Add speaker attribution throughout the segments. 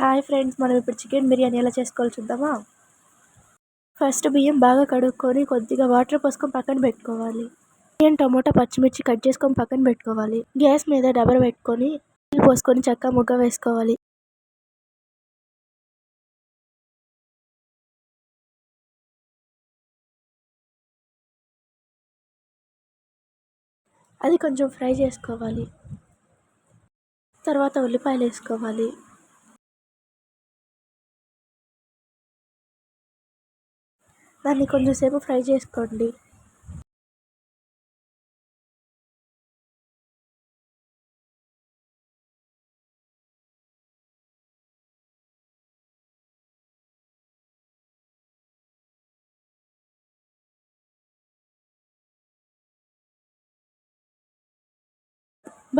Speaker 1: Hi friends, మనం ఇప్పుడు chicken biryani ఎలా చేసుకోవాలో చూద్దామా. ఫస్ట్ బియ్యం బాగా కడుక్కొని కొద్దిగా వాటర్ పోసుకొని పక్కన పెట్టుకోవాలి. ఆనియన్, టమోటా, పచ్చిమిర్చి కట్ చేసుకొని పక్కన పెట్టుకోవాలి. గ్యాస్ మీద డబర పెట్టుకొని నీళ్ళు పోసుకొని చక్క ముగ్గ వేసుకోవాలి. అది కొంచెం ఫ్రై చేసుకోవాలి. తర్వాత ఉల్లిపాయలు వేసుకోవాలి. దాన్ని కొంచెం సేపు ఫ్రై చేసుకోండి.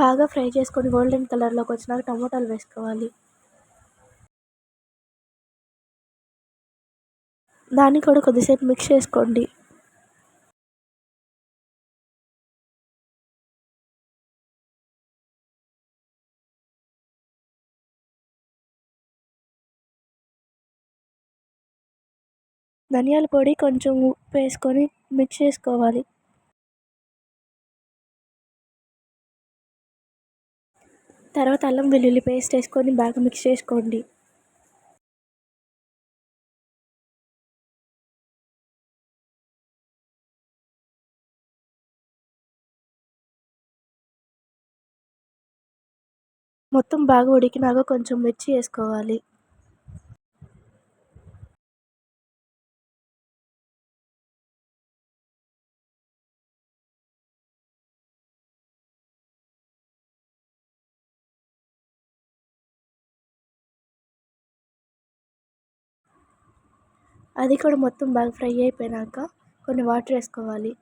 Speaker 1: బాగా ఫ్రై చేసుకొని గోల్డెన్ కలర్లోకి వచ్చినాక టమోటాలు వేసుకోవాలి. దాన్ని కూడా కొద్దిసేపు మిక్స్ చేసుకోండి. ధనియాల పొడి, కొంచెం ఉప్పు వేసుకొని మిక్స్ చేసుకోవాలి. తర్వాత అల్లం వెల్లుల్లి పేస్ట్ వేసుకొని బాగా మిక్స్ చేసుకోండి. మొత్తం బాగా ఉడికినాక కొంచెం మిర్చి వేసుకోవాలి. అది కూడా మొత్తం బాగా ఫ్రై అయిపోయినాక కొన్ని వాటర్ వేసుకోవాలి.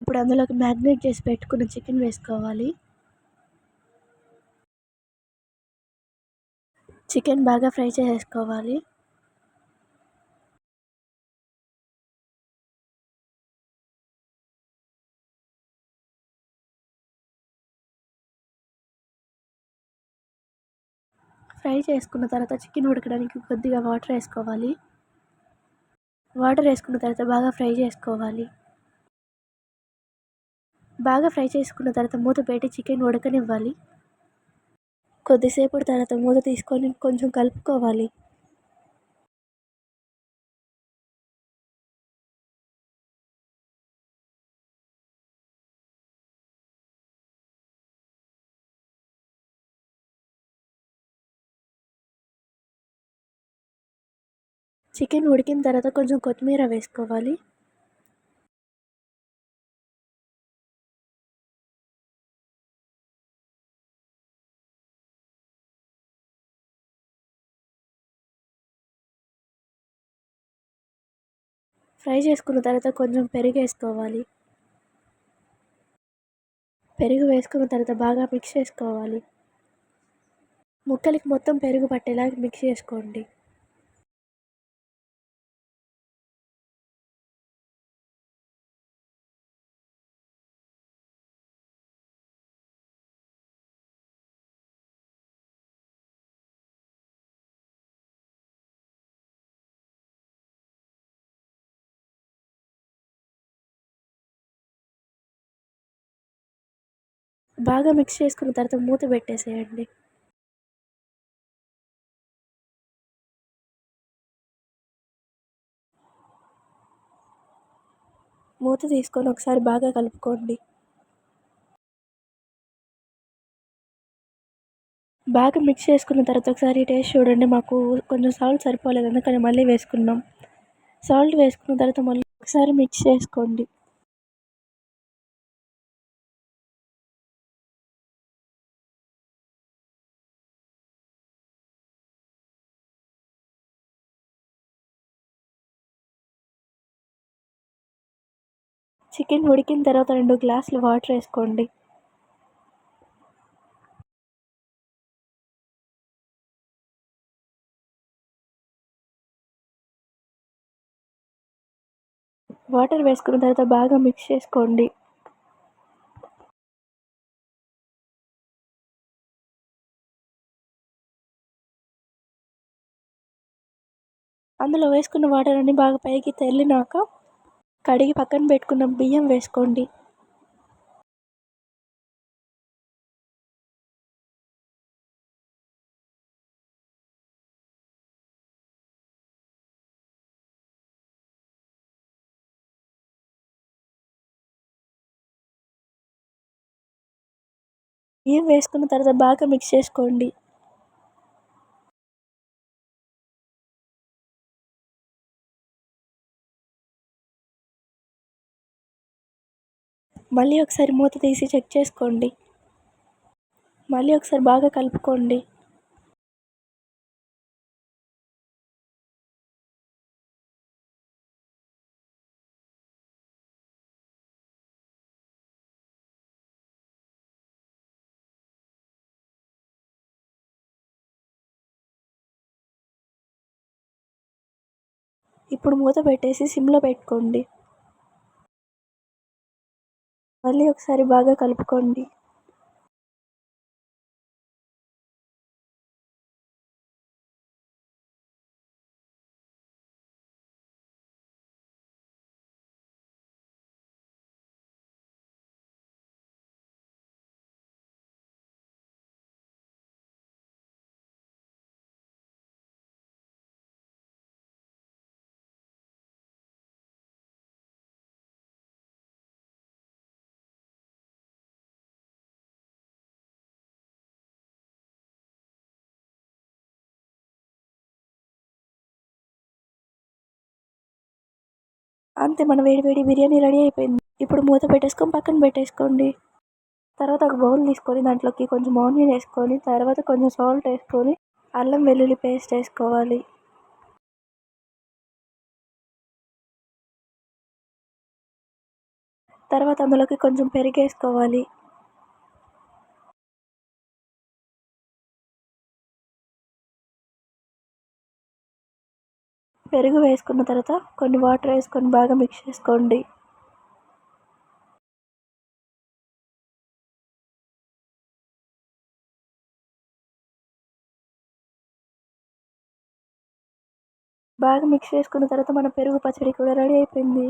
Speaker 1: ఇప్పుడు అందులోకి మ్యారినేట్ చేసి పెట్టుకున్న చికెన్ వేసుకోవాలి. చికెన్ బాగా ఫ్రై చేసేసుకోవాలి. ఫ్రై చేసుకున్న తర్వాత చికెన్ ఉడకడానికి కొద్దిగా వాటర్ వేసుకోవాలి. వాటర్ వేసుకున్న తర్వాత బాగా ఫ్రై చేసుకోవాలి. బాగా ఫ్రై చేసుకున్న తర్వాత మూత పెట్టి చికెన్ ఉడకనివ్వాలి. కొద్దిసేపు తర్వాత మూత తీసుకొని కొంచెం కలుపుకోవాలి. చికెన్ ఉడికిన తర్వాత కొంచెం కొత్తిమీర వేసుకోవాలి. ఫ్రై చేసుకున్న తర్వాత కొంచెం పెరుగు వేసుకోవాలి. పెరుగు వేసుకున్న తర్వాత బాగా మిక్స్ చేసుకోవాలి. ముక్కలకి మొత్తం పెరుగు పట్టేలా మిక్స్ చేసుకోండి. బాగా మిక్స్ చేసుకున్న తర్వాత మూత పెట్టేసేయండి. మూత తీసుకొని ఒకసారి బాగా కలుపుకోండి. బాగా మిక్స్ చేసుకున్న తర్వాత ఒకసారి టేస్ట్ చూడండి. మాకు కొంచెం సాల్ట్ సరిపోలేదు, అందుకని మళ్ళీ వేసుకున్నాం. సాల్ట్ వేసుకున్న తర్వాత మళ్ళీ ఒకసారి మిక్స్ చేసుకోండి. చికెన్ ఉడికిన తర్వాత 2 గ్లాసులు వాటర్ వేసుకోండి. వాటర్ వేసుకున్న తర్వాత బాగా మిక్స్ చేసుకోండి. అందులో వేసుకున్న వాటర్ అన్నీ బాగా పైకి తెల్లినాక కడిగి పక్కన పెట్టుకున్న బియ్యం వేసుకోండి. బియ్యం వేసుకున్న తర్వాత బాగా మిక్స్ చేసుకోండి. మళ్ళీ ఒకసారి మూత తీసి చెక్ చేసుకోండి. మళ్ళీ ఒకసారి బాగా కలుపుకోండి. ఇప్పుడు మూత పెట్టేసి సిమ్లో పెట్టుకోండి. మళ్ళీ ఒకసారి బాగా కలుపుకోండి. అంతే, మన వేడి వేడి బిర్యానీ రెడీ అయిపోయింది. ఇప్పుడు మూత పెట్టేసుకొని పక్కన పెట్టేసుకోండి. తర్వాత ఒక బౌల్ తీసుకొని దాంట్లోకి కొంచెం ఆనియన్ వేసుకొని, తర్వాత కొంచెం సాల్ట్ వేసుకొని అల్లం వెల్లుల్లి పేస్ట్ వేసుకోవాలి. తర్వాత అందులోకి కొంచెం పెరుగు వేసుకోవాలి. పెరుగు వేసుకున్న తర్వాత కొన్ని వాటర్ వేసుకొని బాగా మిక్స్ చేసుకోండి. బాగా మిక్స్ చేసుకున్న తర్వాత మన పెరుగు పచ్చడి కూడా రెడీ అయిపోయింది.